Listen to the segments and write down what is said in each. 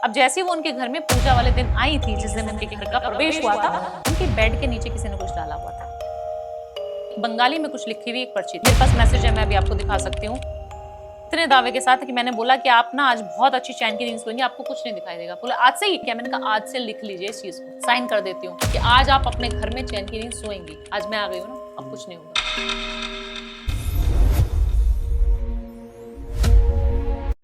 अब जैसे ही वो उनके घर में पूजा वाले दिन आई थी, जिस दिन उनके घर का प्रवेश हुआ था, उनके बेड के नीचे किसी ने कुछ डाला हुआ था। बंगाली में कुछ लिखी हुई एक पर्ची थी। मेरे पास मैसेज है, मैं अभी आपको दिखा सकती हूँ। इतने दावे के साथ कि मैंने बोला कि आप ना आज बहुत अच्छी चैन की नींद सोएंगे, आपको कुछ नहीं दिखाई देगा। बोला आज से ही क्या? मैंने कहा आज से लिख लीजिए इस चीज को, साइन कर देती हूँ कि आज आप अपने घर में चैन की नींद सोएंगी। आज मैं आ गई हूँ ना, अब कुछ नहीं होगा।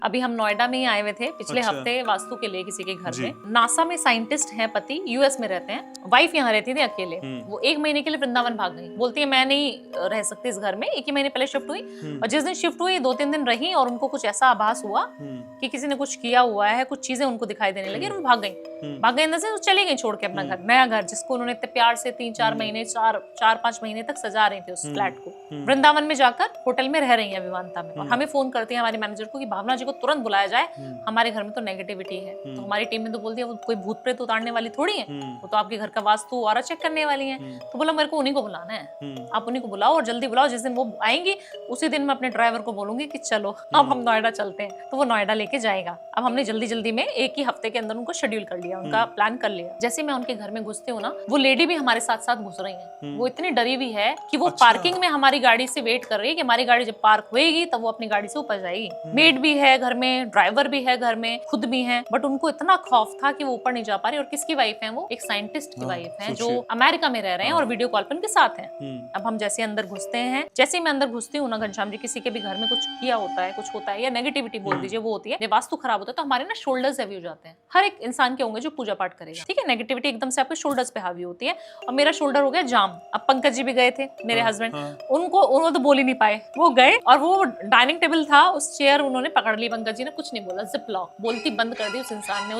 अभी हम नोएडा में ही आए हुए थे पिछले हफ्ते वास्तु के लिए किसी के घर में। नासा में साइंटिस्ट हैं पति, यूएस में रहते हैं, वाइफ यहाँ रहती थी अकेले। वो 1 महीने के लिए वृंदावन भाग गई। बोलती है मैं नहीं रह सकती इस घर में। 1 ही महीने पहले शिफ्ट हुई और जिस दिन शिफ्ट हुई 2-3 दिन रही और उनको कुछ ऐसा आभास हुआ कि किसी ने कुछ किया हुआ है, कुछ चीजें उनको दिखाई देने लगी और वो भाग गई अंदर से। चली गई छोड़ के अपना घर, नया घर जिसको उन्होंने इतने प्यार से 3-4 महीने 4-5 महीने तक सजा रही थी उस फ्लैट को। वृंदावन में जाकर होटल में रह रही है विमानता में। और हमें फोन करती है हमारे मैनेजर को कि भावना जी को तुरंत बुलाया जाए, हमारे घर में तो नेगेटिविटी है। तो हमारी टीम में तो बोलती है वो कोई भूत प्रेत उतारने वाली थोड़ी है, वो तो आपके घर का वास्तु और चेक करने वाली है। तो बोला मेरे को उन्हीं को बुलाना है, आप उन्हीं को बुलाओ और जल्दी बुलाओ। जिस दिन वो आएंगी उसी दिन मैं अपने ड्राइवर को बोलूंगी कि चलो अब हम नोएडा चलते हैं, तो वो नोएडा लेके जाएगा। अब हमने जल्दी जल्दी में 1 ही हफ्ते के अंदर उनको शेड्यूल कर लिया, उनका प्लान कर लिया। जैसे मैं उनके घर में घुसती हूँ ना, वो लेडी भी हमारे साथ साथ घुस रही है। वो इतनी डरी हुई है कि वो पार्किंग में हमारी गाड़ी से वेट कर रही है कि हमारी गाड़ी जब पार्क होएगी तब वो अपनी गाड़ी से ऊपर जाएगी। मेड भी है घर में, ड्राइवर भी है घर में, खुद भी है, बट उनको इतना खौफ था कि वो ऊपर नहीं जा पा रही। और किसकी वाइफ है वो? एक साइंटिस्ट की वाइफ है जो अमेरिका में रह रहे हैं और वीडियो कॉल पर उनके साथ हैं। अब हम जैसे अंदर घुसते हैं, जैसे मैं अंदर घुसती हूँ ना घनश्याम जी, किसी के भी घर में कुछ किया होता है, कुछ होता है या नेगेटिविटी बोल दीजिए वो होती है, या वास्तु खराब होता है, तो हमारे ना शोल्डर्स हैवी हो जाते हैं। हर एक इंसान के होंगे जो पूजा पाठ करेगा, ठीक है, नेगेटिविटी एकदम से आपके शोल्डर्स पे हावी होती है। और मेरा शोल्डर हो गया जाम। अब पंकज जी भी गए थे मेरे हस्बैंड, उनको तो बोल ही नहीं पाए, वो गए और वो डाइनिंग टेबल था, उस चेयर उन्होंने पकड़ ली। पंकज जी ने कुछ नहीं बोला, जिप लॉक बोलती बंद कर दी उस इंसान ने,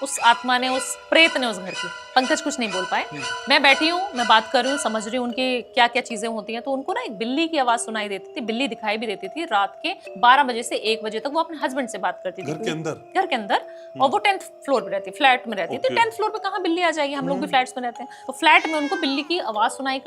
उस आत्मा ने, उस प्रेत ने उस घर की। पंकज कुछ नहीं बोल पाए। मैं बैठी हूँ, मैं बात कर रही हूँ, समझ रही हूँ उनकी क्या क्या चीजें होती हैं। तो उनको ना एक बिल्ली की आवाज सुनाई देती थी, बिल्ली दिखाई भी देती थी। रात के 12 बजे से 1 बजे तक वो अपने हस्बैंड से बात करती थी घर के अंदर। और वो 10th फ्लोर पे रहती, फ्लैट में रहती थी। 10th फ्लोर पे कहाँ बिल्ली आ जाएगी, हम लोग भी फ्लैट्स में रहते हैं। तो फ्लैट में उनको बिल्ली की आवाज सुनाई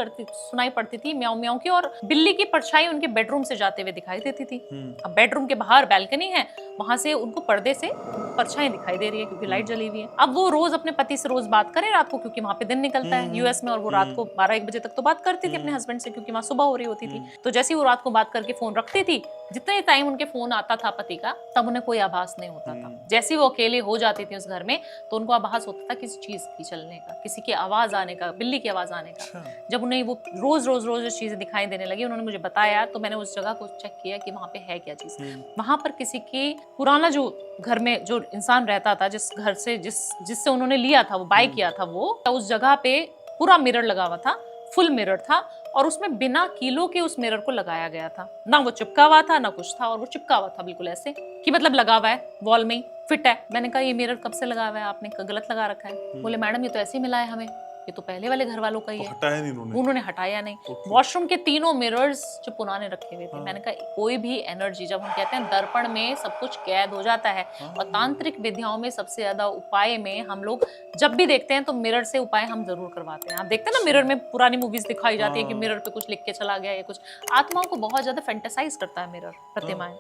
पड़ती थी, म्याऊं म्याऊं की, और बिल्ली की परछाई उनके बेडरूम से जाते हुए दिखाई देती थी। अब बेडरूम के बाहर बैल्कनी है, वहां से उनको पर्दे से परछाई दिखाई दे रही है क्योंकि लाइट जली हुई है। अब वो रोज अपने पति से रोज बात करे रात को, क्योंकि वहां पे दिन निकलता है यूएस में, और वो रात को 12-1 बजे तक तो बात करती थी अपने हस्बैंड से, क्योंकि वहां सुबह हो रही होती थी। तो जैसे ही वो रात को बात करके फोन रखती थी, जितने टाइम उनके फोन आता था पति का, तब उन्हें कोई आभास नहीं होता था। जैसे ही वो अकेले हो जाती थी उस घर में, तो उनको आभास होता था किसी चीज की चलने का, किसी की आवाज आने का, बिल्ली की आवाज आने का। जब उन्हें वो रोज चीजें दिखाई देने लगी, उन्होंने मुझे बताया, तो मैंने उस जगह को चेक किया कि वहां पे है क्या चीज। वहां पर किसी की पुराना जो घर में जो इंसान रहता था, जिस घर से जिससे उन्होंने लिया था, वो बाय किया था, वो उस जगह पे पूरा मिरर लगा हुआ था, फुल मिरर था, और उसमें बिना कीलों के उस मिरर को लगाया गया था। ना वो चिपका हुआ था ना कुछ था, और वो चिपका हुआ था बिल्कुल ऐसे कि मतलब लगा हुआ है, वॉल में फिट है। मैंने कहा ये मिरर कब से लगा हुआ है, आपने गलत लगा रखा है। बोले मैडम ये तो ऐसे ही मिला है हमें, ये तो पहले वाले घर वालों का ही है। हटाया नहीं उन्होंने हटाया नहीं। वॉशरूम के 3 मिरर्स जो पुराने रखे हुए थे। मैंने कहा कोई भी एनर्जी, जब हम कहते हैं दर्पण में सब कुछ कैद हो जाता है, और तांत्रिक विद्याओं में सबसे ज्यादा उपाय में हम लोग जब भी देखते हैं तो मिरर से उपाय हम जरूर करवाते हैं। आप देखते हैं ना मिरर में पुरानी मूवीज दिखाई जाती है कि मिरर पे कुछ लिख के चला गया, या कुछ आत्माओं को बहुत ज्यादा फैंटेसाइज करता है मिरर, प्रतिमाएं।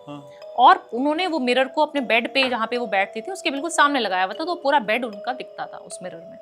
और उन्होंने वो मिरर को अपने बेड पे, जहाँ पे वो बैठती थी उसके बिल्कुल सामने लगाया हुआ था, तो पूरा बेड उनका दिखता था उस मिरर में।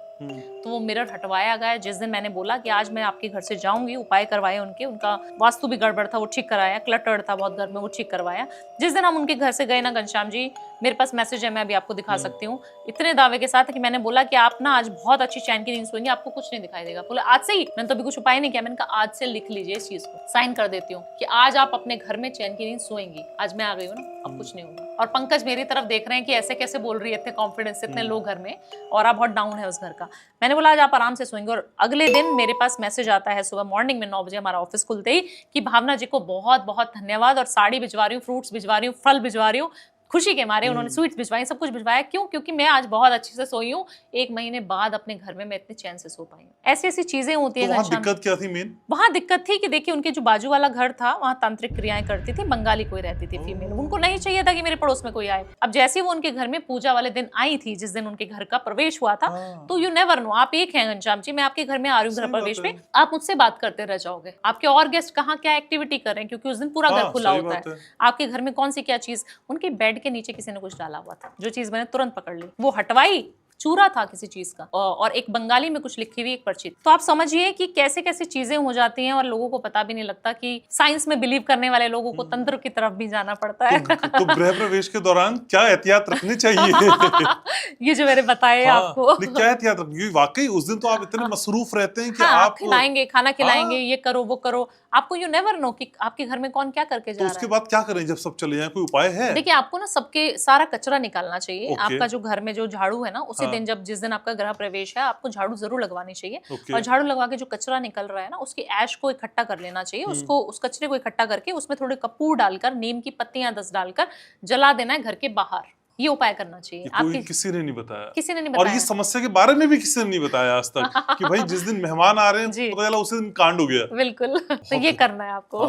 तो वो मिरर हटवाया गया। जिस दिन मैंने बोला कि आज मैं आपके घर से जाऊंगी, उपाय करवाए उनका वास्तु भी गड़बड़ था वो ठीक कराया, क्लटर्ड था बहुत घर में वो ठीक करवाया। जिस दिन हम उनके घर से गए ना घनश्याम जी, मेरे पास मैसेज है, मैं अभी आपको दिखा सकती हूँ, इतने दावे के साथ कि मैंने बोला कि आप ना आज बहुत अच्छी चैन की नींद सोएंगे, आपको कुछ नहीं दिखाई देगा। बोले आज से ही? मैंने तो अभी कुछ उपाय नहीं किया। मैंने कहा आज से लिख लीजिए इस चीज को, साइन कर देती हूँ कि आज आप अपने घर में चैन की नींद सोएंगी। आज मैं आ गई हूँ ना, अब कुछ नहीं होगा। और पंकज मेरी तरफ देख रहे हैं कि ऐसे कैसे बोल रही है, इतने कॉन्फिडेंस से, इतने लोग घर में, और आप बहुत डाउन है उस घर का। मैंने बोला आज आप आराम से सोएंगे। और अगले दिन मेरे पास मैसेज आता है सुबह मॉर्निंग में 9 बजे हमारा ऑफिस खुलते ही, कि भावना जी को बहुत बहुत धन्यवाद, और साड़ी भिजवा रही हूँ, फ्रूट्स भिजवा रही हूँ, फल भिजवा रही हूँ। खुशी के मारे उन्होंने स्वीट्स भिजवाई, सब कुछ भिजवाया। क्यों? क्योंकि मैं आज बहुत अच्छे से सोई हूँ। 1 महीने बाद अपने घर में मैं इतने चैन से सो पाई हूँ। ऐसी ऐसी चीजें होती है। वहाँ दिक्कत क्या थी मेन? वहाँ दिक्कत थी कि देखिए उनके जो बाजू वाला घर था, वहाँ तांत्रिक क्रियाएं करती थी, बंगाली कोई रहती थी फीमेल। उनको नहीं चाहिए था कि मेरे पड़ोस में कोई आए। अब जैसे वो उनके घर में पूजा वाले दिन आई थी, जिस दिन उनके घर का प्रवेश हुआ था, तो यू नेवर नो, आप एक हैं घनश्याम जी, मैं आपके घर में आ रही हूँ घर प्रवेश में, आप मुझसे बात करते रह जाओगे, आपके और गेस्ट कहाँ क्या एक्टिविटी कर रहे हैं, क्योंकि उस दिन पूरा घर खुला होता है। आपके घर में कौन सी क्या चीज, उनके बेड के नीचे किसी ने कुछ डाला हुआ था, जो चीज मैंने तुरंत पकड़ ली, वो हटवाई, चूरा था किसी चीज का, और एक बंगाली में कुछ लिखी हुई एक पर्ची। तो आप समझिए कि कैसे कैसे चीजें हो जाती हैं और लोगों को पता भी नहीं लगता कि साइंस में बिलीव करने वाले लोगों को तंत्र की तरफ भी जाना पड़ता है। तो गृह प्रवेश के दौरान क्या एहतियात रखनी चाहिए? ये जो मैंने बताया आपको, क्या एहतियात रखनी? वाकई उस दिन तो आप इतने मसरूफ रहते हैं कि हाँ, आप खिलाएंगे, खाना खिलाएंगे, ये करो वो करो, आपको यू नेवर नो कि आपके घर में कौन क्या करके जा तो रहा उसके है। बाद क्या करें जब सब चले जाएं? कोई उपाय है? देखिए, आपको ना सबके सारा कचरा निकालना चाहिए। ओके। आपका जो घर में जो झाड़ू है ना, उसी दिन जिस दिन आपका गृह प्रवेश है, आपको झाड़ू जरूर लगवानी चाहिए। और झाड़ू लगवा के जो कचरा निकल रहा है ना, उसकी ऐश को इकट्ठा कर लेना चाहिए। उसको, उस कचरे को इकट्ठा करके उसमें थोड़े कपूर डालकर, नीम की पत्तियां 10 डालकर जला देना है घर के बाहर। ये उपाय करना चाहिए। कोई किसी ने नहीं बताया, किसी ने नहीं और बताया। ये समस्या के बारे में भी किसी ने नहीं बताया आज तक कि भाई जिस दिन मेहमान आ रहे हैं पता चला उसी दिन कांड हो गया। बिल्कुल। तो ये करना है आपको।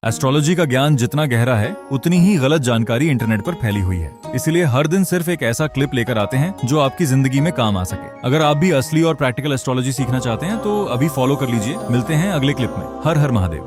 एस्ट्रोलॉजी का ज्ञान जितना गहरा है, उतनी ही गलत जानकारी इंटरनेट पर फैली हुई है। इसीलिए हर दिन सिर्फ एक ऐसा क्लिप लेकर आते हैं जो आपकी जिंदगी में काम आ सके। अगर आप भी असली और प्रैक्टिकल एस्ट्रोलॉजी सीखना चाहते हैं तो अभी फॉलो कर लीजिए। मिलते हैं अगले क्लिप में। हर हर महादेव।